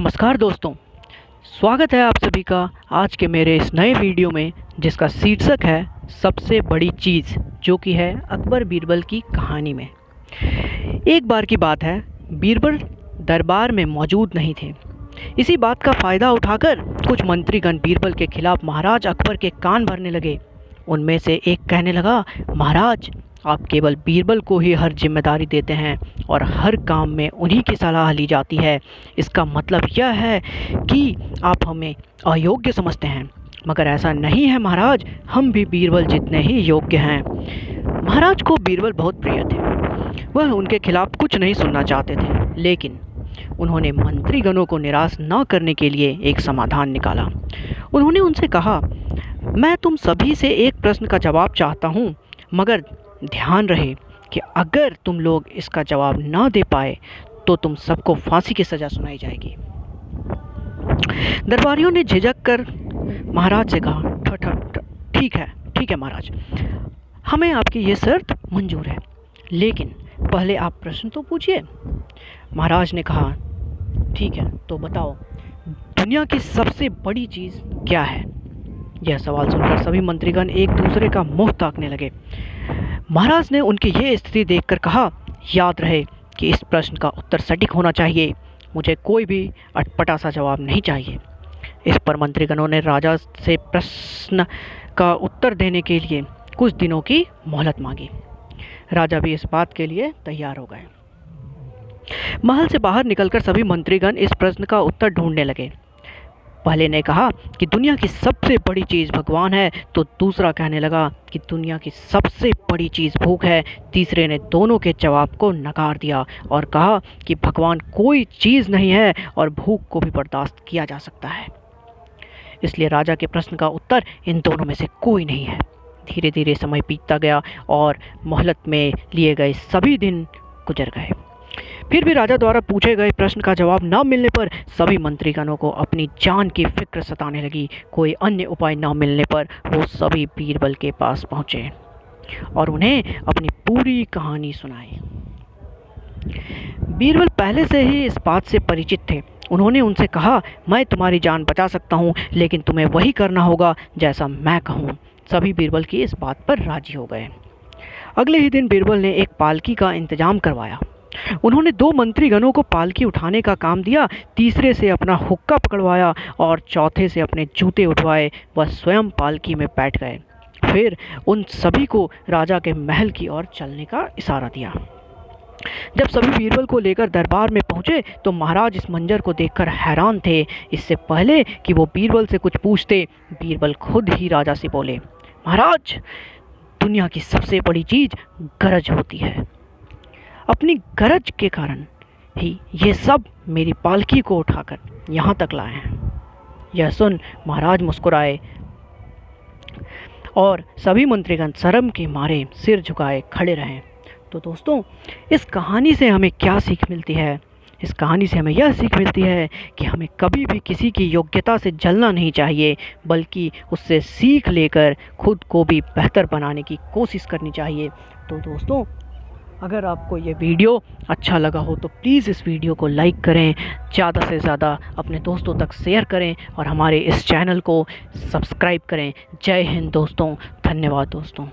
नमस्कार दोस्तों, स्वागत है आप सभी का आज के मेरे इस नए वीडियो में जिसका शीर्षक है सबसे बड़ी चीज़, जो कि है अकबर बीरबल की कहानी में। एक बार की बात है, बीरबल दरबार में मौजूद नहीं थे। इसी बात का फ़ायदा उठाकर कुछ मंत्रीगण बीरबल के खिलाफ महाराज अकबर के कान भरने लगे। उनमें से एक कहने लगा, महाराज आप केवल बीरबल को ही हर जिम्मेदारी देते हैं और हर काम में उन्हीं की सलाह ली जाती है। इसका मतलब यह है कि आप हमें अयोग्य समझते हैं, मगर ऐसा नहीं है महाराज, हम भी बीरबल जितने ही योग्य हैं। महाराज को बीरबल बहुत प्रिय थे। वह उनके खिलाफ कुछ नहीं सुनना चाहते थे, लेकिन उन्होंने मंत्रीगणों को निराश न करने के लिए एक समाधान निकाला। उन्होंने उनसे कहा, मैं तुम सभी से एक प्रश्न का जवाब चाहता हूँ, मगर ध्यान रहे कि अगर तुम लोग इसका जवाब ना दे पाए तो तुम सबको फांसी की सज़ा सुनाई जाएगी। दरबारियों ने झिझक कर महाराज से कहा, ठीक है महाराज, हमें आपकी ये शर्त मंजूर है, लेकिन पहले आप प्रश्न तो पूछिए। महाराज ने कहा, ठीक है, तो बताओ दुनिया की सबसे बड़ी चीज़ क्या है? यह सवाल सुनकर सभी मंत्रीगण एक दूसरे का मुंह ताकने लगे। महाराज ने उनकी ये स्थिति देखकर कहा, याद रहे कि इस प्रश्न का उत्तर सटीक होना चाहिए, मुझे कोई भी अटपटा सा जवाब नहीं चाहिए। इस पर मंत्रीगणों ने राजा से प्रश्न का उत्तर देने के लिए कुछ दिनों की मोहलत मांगी। राजा भी इस बात के लिए तैयार हो गए। महल से बाहर निकलकर सभी मंत्रीगण इस प्रश्न का उत्तर ढूंढने लगे। पहले ने कहा कि दुनिया की सबसे बड़ी चीज़ भगवान है, तो दूसरा कहने लगा कि दुनिया की सबसे बड़ी चीज़ भूख है। तीसरे ने दोनों के जवाब को नकार दिया और कहा कि भगवान कोई चीज़ नहीं है और भूख को भी बर्दाश्त किया जा सकता है। इसलिए राजा के प्रश्न का उत्तर इन दोनों में से कोई नहीं है। धीरे धीरे समय बीतता गया और मोहलत में लिए गए सभी दिन गुजर गए। फिर भी राजा द्वारा पूछे गए प्रश्न का जवाब न मिलने पर सभी मंत्रीगणों को अपनी जान की फिक्र सताने लगी। कोई अन्य उपाय न मिलने पर वो सभी बीरबल के पास पहुँचे और उन्हें अपनी पूरी कहानी सुनाई। बीरबल पहले से ही इस बात से परिचित थे। उन्होंने उनसे कहा, मैं तुम्हारी जान बचा सकता हूँ, लेकिन तुम्हें वही करना होगा जैसा मैं कहूँ। सभी बीरबल की इस बात पर राजी हो गए। अगले ही दिन बीरबल ने एक पालकी का इंतजाम करवाया। उन्होंने 2 मंत्रीगणों को पालकी उठाने का काम दिया, तीसरे से अपना हुक्का पकड़वाया और चौथे से अपने जूते उठवाए। वह स्वयं पालकी में बैठ गए। फिर उन सभी को राजा के महल की ओर चलने का इशारा दिया। जब सभी बीरबल को लेकर दरबार में पहुंचे तो महाराज इस मंजर को देखकर हैरान थे। इससे पहले कि वो बीरबल से कुछ पूछते, बीरबल खुद ही राजा से बोले, महाराज दुनिया की सबसे बड़ी चीज़ गरज होती है। अपनी गरज के कारण ही ये सब मेरी पालकी को उठाकर यहाँ तक लाए हैं। यह सुन महाराज मुस्कुराए और सभी मंत्रीगण शर्म के मारे सिर झुकाए खड़े रहे। तो दोस्तों, इस कहानी से हमें क्या सीख मिलती है? इस कहानी से हमें यह सीख मिलती है कि हमें कभी भी किसी की योग्यता से जलना नहीं चाहिए, बल्कि उससे सीख लेकर खुद को भी बेहतर बनाने की कोशिश करनी चाहिए। तो दोस्तों, अगर आपको ये वीडियो अच्छा लगा हो तो प्लीज़ इस वीडियो को लाइक करें, ज़्यादा से ज़्यादा अपने दोस्तों तक शेयर करें और हमारे इस चैनल को सब्सक्राइब करें। जय हिंद दोस्तों, धन्यवाद दोस्तों।